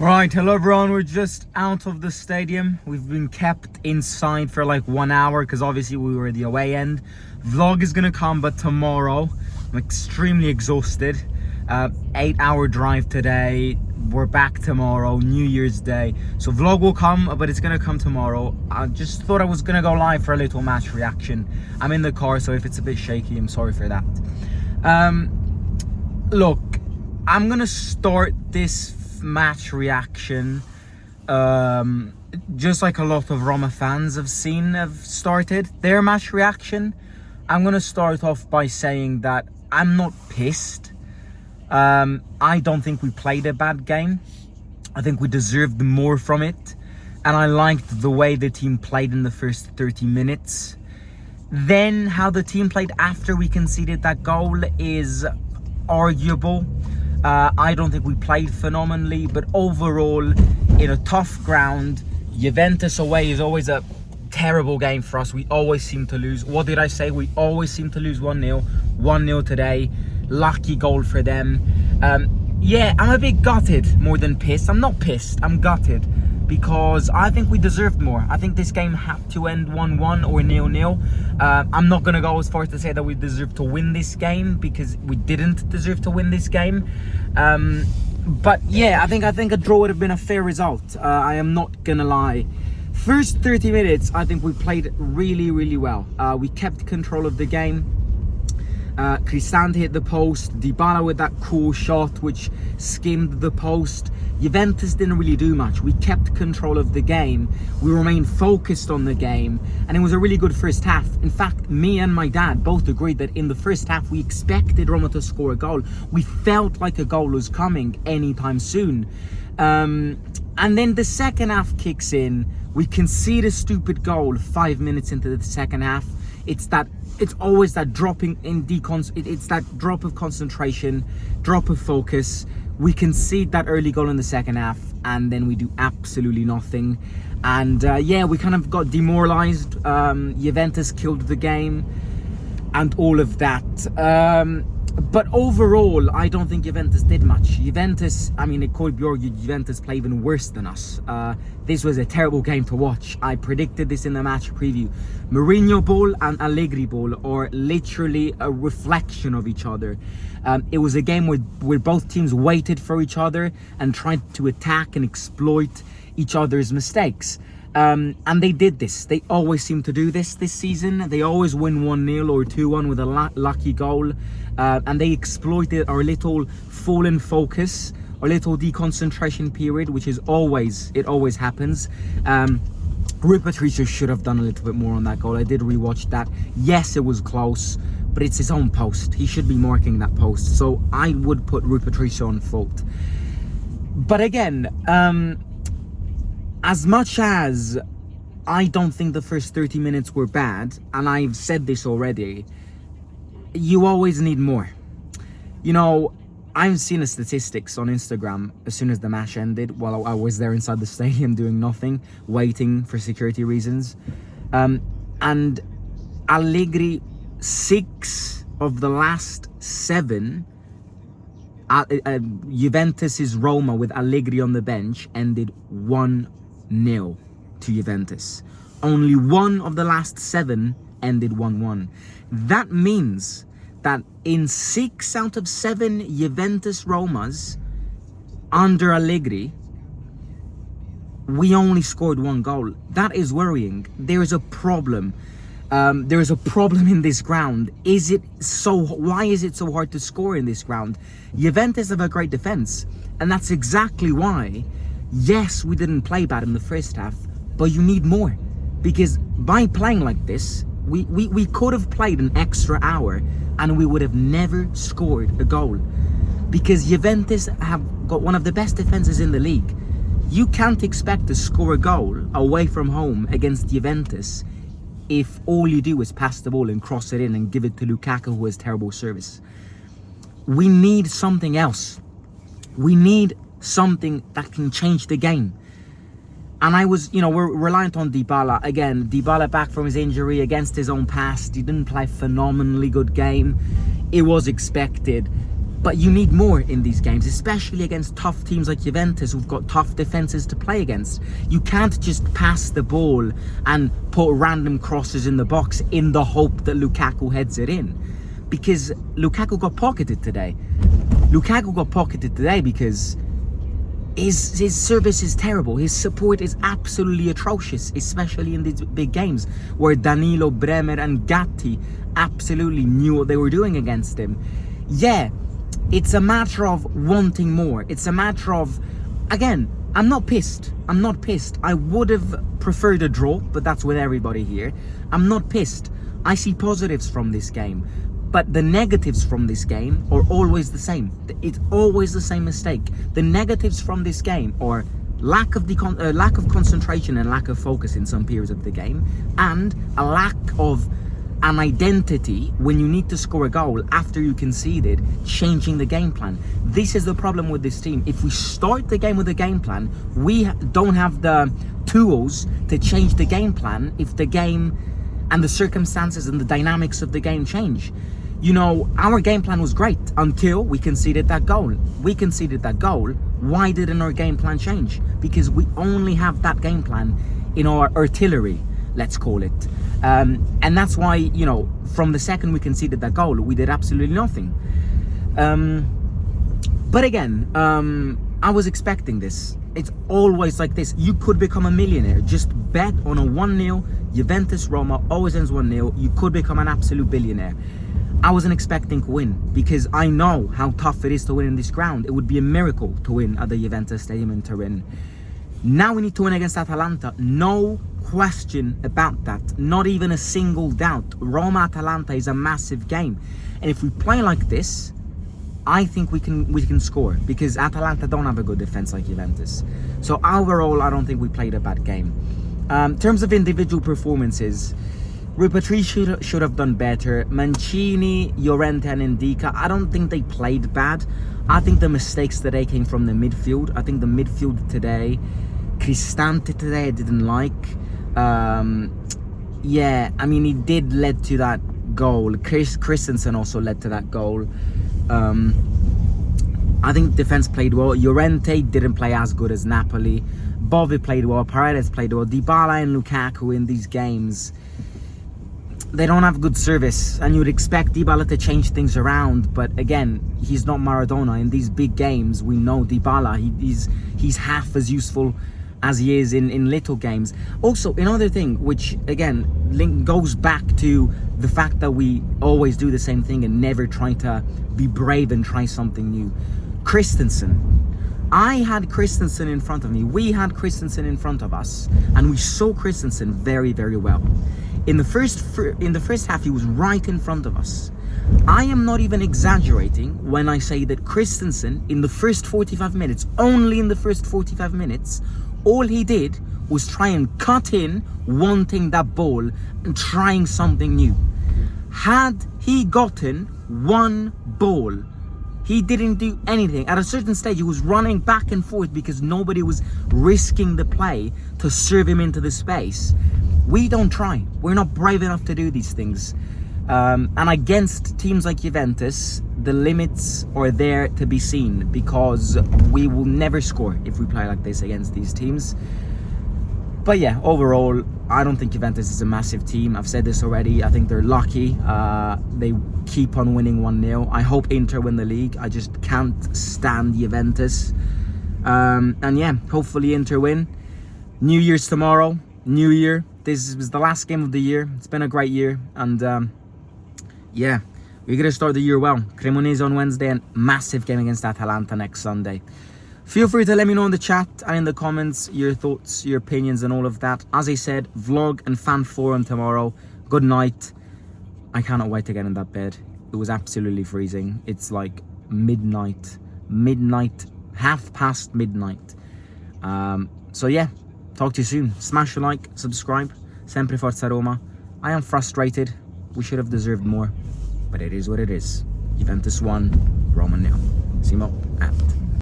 Right, hello everyone, we're just out of the stadium. We've been kept inside for like 1 hour because obviously we were at the away end. Vlog is gonna come, but tomorrow. I'm extremely exhausted. 8-hour drive today. We're back tomorrow, New Year's Day. So vlog will come, but it's gonna come tomorrow. I just thought I was gonna go live for a little match reaction. I'm in the car, so if it's a bit shaky, I'm sorry for that. Look, I'm gonna start this match reaction just like a lot of Roma fans have started their match reaction. I'm gonna start off by saying that I'm not pissed. I don't think we played a bad game. I think we deserved more from it, and I liked the way the team played in the first 30 minutes. Then how the team played after we conceded that goal is arguable. I don't think we played phenomenally, but overall, in a tough ground, Juventus away is always a terrible game for us. We always seem to lose. What did I say? We always seem to lose 1-0. 1-0 today. Lucky goal for them. Yeah, I'm a bit gutted more than pissed. I'm not pissed. I'm gutted because I think we deserved more. I think this game had to end 1-1 or 0-0. I'm not going to go as far as to say that we deserve to win this game because we didn't deserve to win this game. But yeah, I think a draw would have been a fair result. I am not going to lie. First 30 minutes, I think we played really, really well. We kept control of the game. Cristante hit the post, Dybala with that cool shot which skimmed the post. Juventus didn't really do much. We kept control of the game, we remained focused on the game, and it was a really good first half. In fact, me and my dad both agreed that in the first half we expected Roma to score a goal. We felt like a goal was coming anytime soon. And then the second half kicks in, we concede a stupid goal 5 minutes into the second half. It's always that dropping in it's that drop of concentration, drop of focus. We concede that early goal in the second half, and then we do absolutely nothing. And yeah, we kind of got demoralized. Juventus killed the game and all of that. But overall, I don't think Juventus did much. Juventus, I mean, it could be argued Juventus play even worse than us. This was a terrible game to watch. I predicted this in the match preview. Mourinho ball and Allegri ball are literally a reflection of each other. It was a game where both teams waited for each other and tried to attack and exploit each other's mistakes. And they did this. They always seem to do this season. They always win 1-0 or 2-1 with a lucky goal. And they exploited our little fall in focus, our little deconcentration period, which is always happens. Rui Patricio should have done a little bit more on that goal. I did rewatch that. Yes, it was close, but it's his own post. He should be marking that post. So I would put Rui Patricio on fault. But again, as much as I don't think the first 30 minutes were bad, and I've said this already, you always need more. You know, I've seen the statistics on Instagram as soon as the match ended while I was there inside the stadium doing nothing, waiting for security reasons. And Allegri, 6 of the last 7 Juventus's Roma with Allegri on the bench ended 1-0 to Juventus. Only 1 of the last 7 ended 1-1. That means that in 6 out of 7 Juventus Romas under Allegri, we only scored 1 goal. That is worrying. There is a problem. There is a problem in this ground. Why is it so hard to score in this ground? Juventus have a great defense, and that's exactly why. Yes, we didn't play bad in the first half, but you need more, because by playing like this, we could have played an extra hour and we would have never scored a goal, because Juventus have got one of the best defenses in the league. You can't expect to score a goal away from home against Juventus if all you do is pass the ball and cross it in and give it to Lukaku, who has terrible service. We need something else. We need something that can change the game. And we're reliant on Dybala. Again, Dybala back from his injury against his own past. He didn't play a phenomenally good game. It was expected. But you need more in these games, especially against tough teams like Juventus who've got tough defenses to play against. You can't just pass the ball and put random crosses in the box in the hope that Lukaku heads it in. Because Lukaku got pocketed today. Lukaku got pocketed today because his service is terrible. His support is absolutely atrocious, especially in these big games where Danilo, Bremer and Gatti absolutely knew what they were doing against him. Yeah, it's a matter of wanting more. It's a matter of, again, I'm not pissed. I would have preferred a draw, but that's with everybody here. I'm not pissed. I see positives from this game. But the negatives from this game are always the same. It's always the same mistake. The negatives from this game are lack of concentration and lack of focus in some periods of the game, and a lack of an identity when you need to score a goal after you conceded, changing the game plan. This is the problem with this team. If we start the game with a game plan, we don't have the tools to change the game plan if the game and the circumstances and the dynamics of the game change. You know, our game plan was great until we conceded that goal. Why didn't our game plan change? Because we only have that game plan in our artillery, let's call it. And that's why, you know, from the second we conceded that goal, we did absolutely nothing. But again, I was expecting this. It's always like this. You could become a millionaire. Just bet on a 1-0. Juventus, Roma, always ends 1-0. You could become an absolute billionaire. I wasn't expecting to win because I know how tough it is to win in this ground. It would be a miracle to win at the Juventus Stadium in Turin. Now we need to win against Atalanta. No question about that. Not even a single doubt. Roma-Atalanta is a massive game. And if we play like this, I think we can score because Atalanta don't have a good defense like Juventus. So overall, I don't think we played a bad game. In terms of individual performances, Rui Patricio should have done better. Mancini, Llorente and Indica, I don't think they played bad. I think the mistakes today came from the midfield. I think the midfield today, Cristante today I didn't like. Yeah, I mean, he did lead to that goal. Christensen also led to that goal. I think defense played well. Llorente didn't play as good as Napoli. Bove played well. Paredes played well. Dybala and Lukaku in these games, they don't have good service, and you would expect Dybala to change things around, but again, he's not Maradona. In these big games, we know Dybala, he's half as useful as he is in little games. Also, another thing, which again goes back to the fact that we always do the same thing and never try to be brave and try something new. Christensen. I had Christensen in front of me. We had Christensen in front of us, and we saw Christensen very, very well. In the first half, he was right in front of us. I am not even exaggerating when I say that Christensen, in the first 45 minutes, only in the first 45 minutes, all he did was try and cut in, wanting that ball and trying something new. Had he gotten one ball, he didn't do anything. At a certain stage, he was running back and forth because nobody was risking the play to serve him into the space. We don't try. We're not brave enough to do these things. And against teams like Juventus, the limits are there to be seen because we will never score if we play like this against these teams. But yeah, overall, I don't think Juventus is a massive team. I've said this already. I think they're lucky. They keep on winning 1-0. I hope Inter win the league. I just can't stand Juventus. And yeah, hopefully Inter win. New Year's tomorrow. New Year. This was the last game of the year. It's been a great year. And yeah, we're going to start the year well. Cremonese on Wednesday and massive game against Atalanta next Sunday. Feel free to let me know in the chat and in the comments your thoughts, your opinions and all of that. As I said, vlog and fan forum tomorrow. Good night. I cannot wait to get in that bed. It was absolutely freezing. It's like midnight, midnight. So yeah, talk to you soon. Smash a like, subscribe. Sempre Forza Roma. I am frustrated. We should have deserved more. But it is what it is. Juventus won, Roma nil. Simo out.